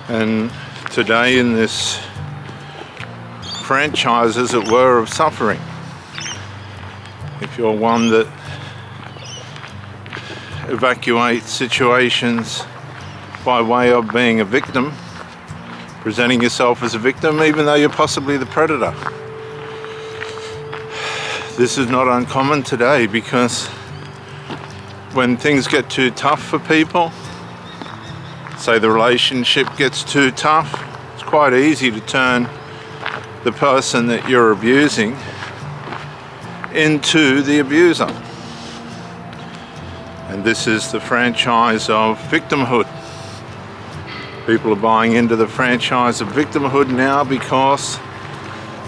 And today in this franchise, as it were, of suffering, if you're one that evacuates situations by way of being a victim, presenting yourself as a victim, even though you're possibly the predator. This is not uncommon today, because when things get too tough for people, say the relationship gets too tough, it's quite easy to turn the person that you're abusing into the abuser. And this is the franchise of victimhood. People are buying into the franchise of victimhood now because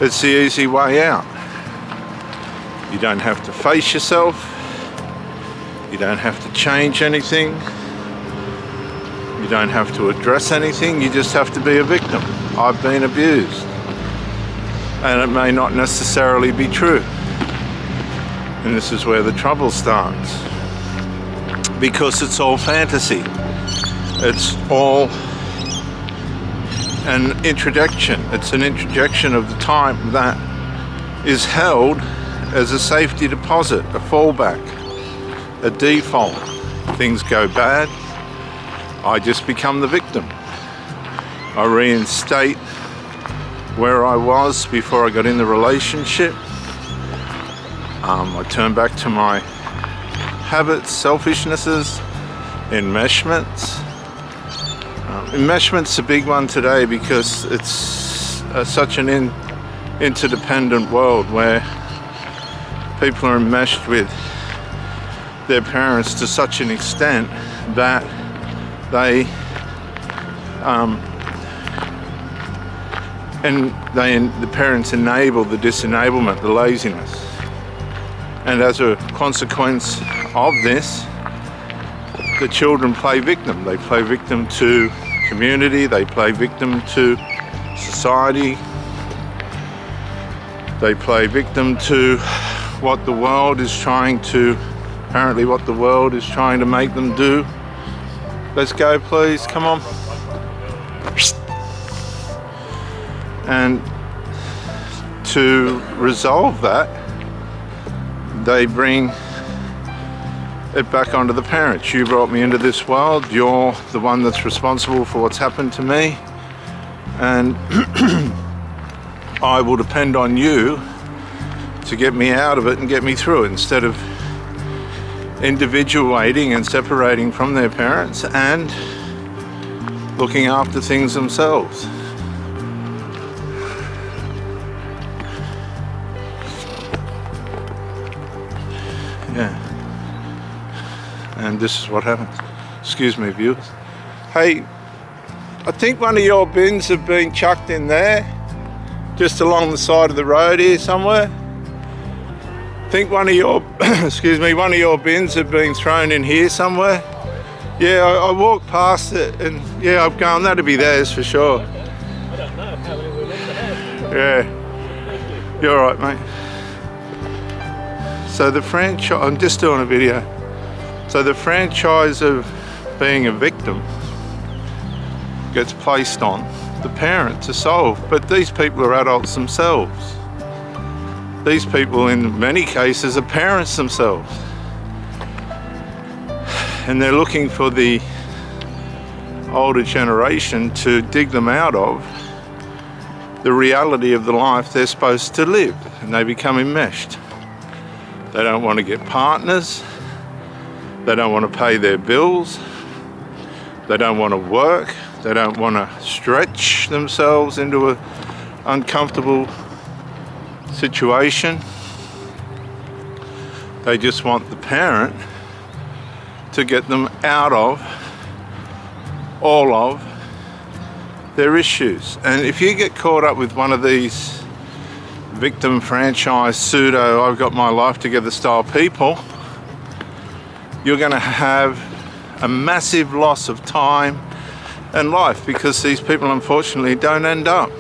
it's the easy way out. You don't have to face yourself. You don't have to change anything. You don't have to address anything. You just have to be a victim. I've been abused. And it may not necessarily be true. And this is where the trouble starts. Because it's all fantasy. It's all an introjection. It's an introjection of the time that is held as a safety deposit, a fallback, a default. Things go bad, I just become the victim. I reinstate where I was before I got in the relationship. I turn back to my habits, selfishnesses, enmeshments. Enmeshment's a big one today because it's such an interdependent world where people are enmeshed with their parents to such an extent that the parents enable the disenablement, the laziness. And as a consequence of this, the children play victim. They play victim to community, they play victim to society, they play victim to what the world is trying to, apparently what the world is trying to make them do. Let's go, please, come on. And to resolve that, they bring it back onto the parents. You brought me into this world, you're the one that's responsible for what's happened to me, and I will depend on you to get me out of it and get me through it, instead of individuating and separating from their parents and looking after things themselves. Yeah. And this is what happens. Excuse me, viewers. Hey, I think one of your bins have been chucked in there, just along the side of the road here somewhere. I think one of your, one of your bins have been thrown in here somewhere. Yeah, I walked past it and yeah, I'm going, that'll be theirs for sure. I don't know, apparently we left the house. Yeah. You're all right, mate. So the franchise, I'm just doing a video. So the franchise of being a victim gets placed on the parent to solve, but these people are adults themselves. These people in many cases are parents themselves. And they're looking for the older generation to dig them out of the reality of the life they're supposed to live, and they become enmeshed. They don't want to get partners. They don't want to pay their bills. They don't want to work. They don't want to stretch themselves into an uncomfortable situation. They just want the parent to get them out of all of their issues. And if you get caught up with one of these victim franchise pseudo I've got my life together style people, you're going to have a massive loss of time and life, because these people unfortunately don't end up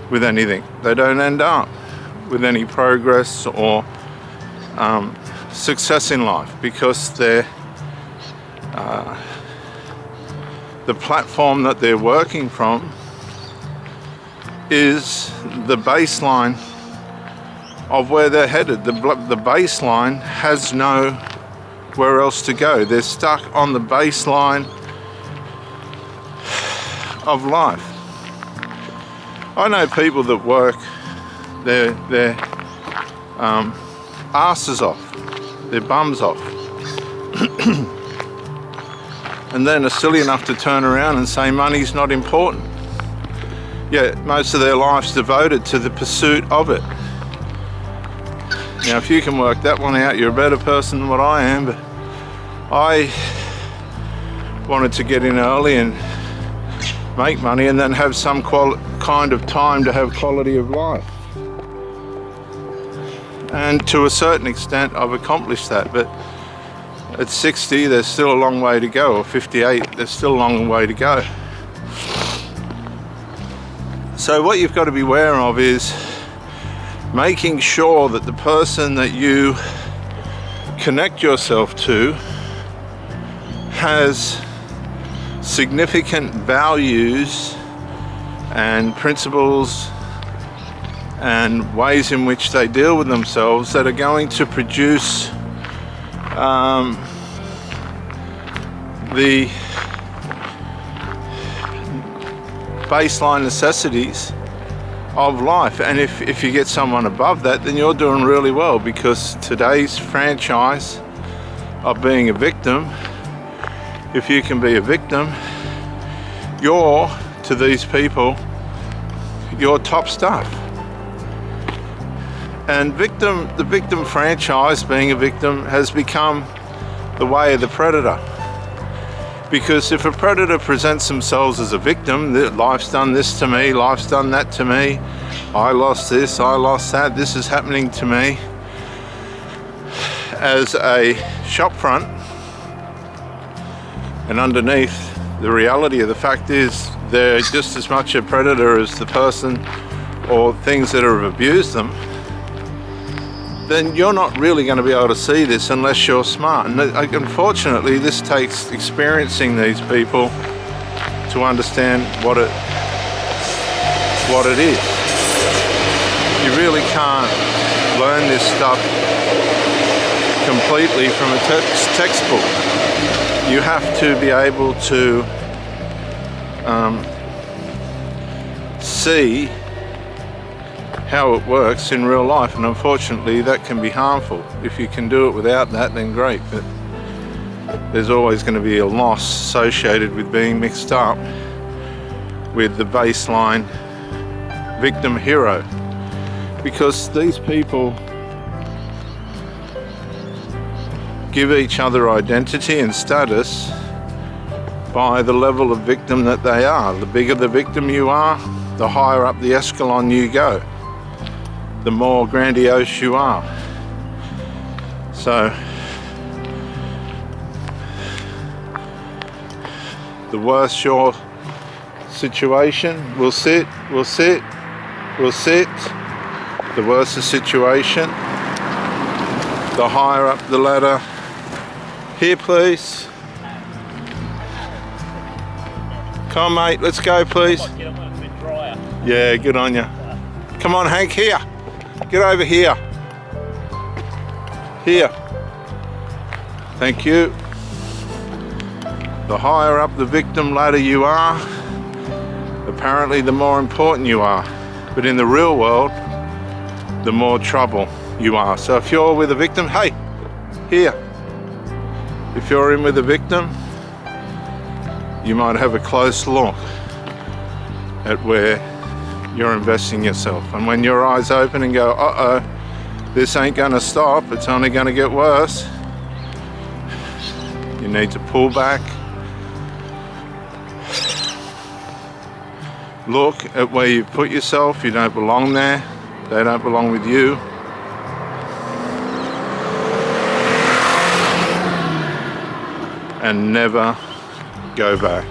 with anything. They don't end up with any progress or success in life, because their the platform that they're working from is the baseline of where they're headed. The baseline has nowhere else to go. They're stuck on the baseline of life. I know people that work their asses off, their bums off, and then are silly enough to turn around and say money's not important. Yeah, most of their life's devoted to the pursuit of it. Now, if you can work that one out, you're a better person than what I am. But I wanted to get in early and make money and then have some kind of time to have quality of life. And to a certain extent, I've accomplished that. But at 60, there's still a long way to go, or 58, there's still a long way to go. So what you've got to be aware of is making sure that the person that you connect yourself to has significant values and principles and ways in which they deal with themselves that are going to produce the baseline necessities of life. And if you get someone above that, then you're doing really well, because today's franchise of being a victim, if you can be a victim, you're, to these people, you're top stuff. And the victim franchise, being a victim, has become the way of the predator. Because if a predator presents themselves as a victim, life's done this to me, life's done that to me, I lost this, I lost that, this is happening to me, as a shop front, and underneath, the reality of the fact is they're just as much a predator as the person or things that have abused them, then you're not really going to be able to see this unless you're smart. And unfortunately, this takes experiencing these people to understand what it is. You really can't learn this stuff completely from a textbook. You have to be able to see how it works in real life, and unfortunately that can be harmful. If you can do it without that, then great, but there's always going to be a loss associated with being mixed up with the baseline victim hero, because these people give each other identity and status by the level of victim that they are. The bigger the victim you are, the higher up the escalon you go, the more grandiose you are. So the worse your situation, will sit. The worse the situation, the higher up the ladder. Here, please. Come on, mate, let's go, please. Yeah, good on you. Come on, Hank, here. Get over here. Here. Thank you. The higher up the victim ladder you are, apparently the more important you are. But in the real world, the more trouble you are. So if you're with a victim, hey, here. If you're in with a victim, you might have a close look at where you're investing yourself. And when your eyes open and go, uh-oh, this ain't gonna stop, it's only gonna get worse, you need to pull back, look at where you've put yourself. You don't belong there, they don't belong with you. And never go back.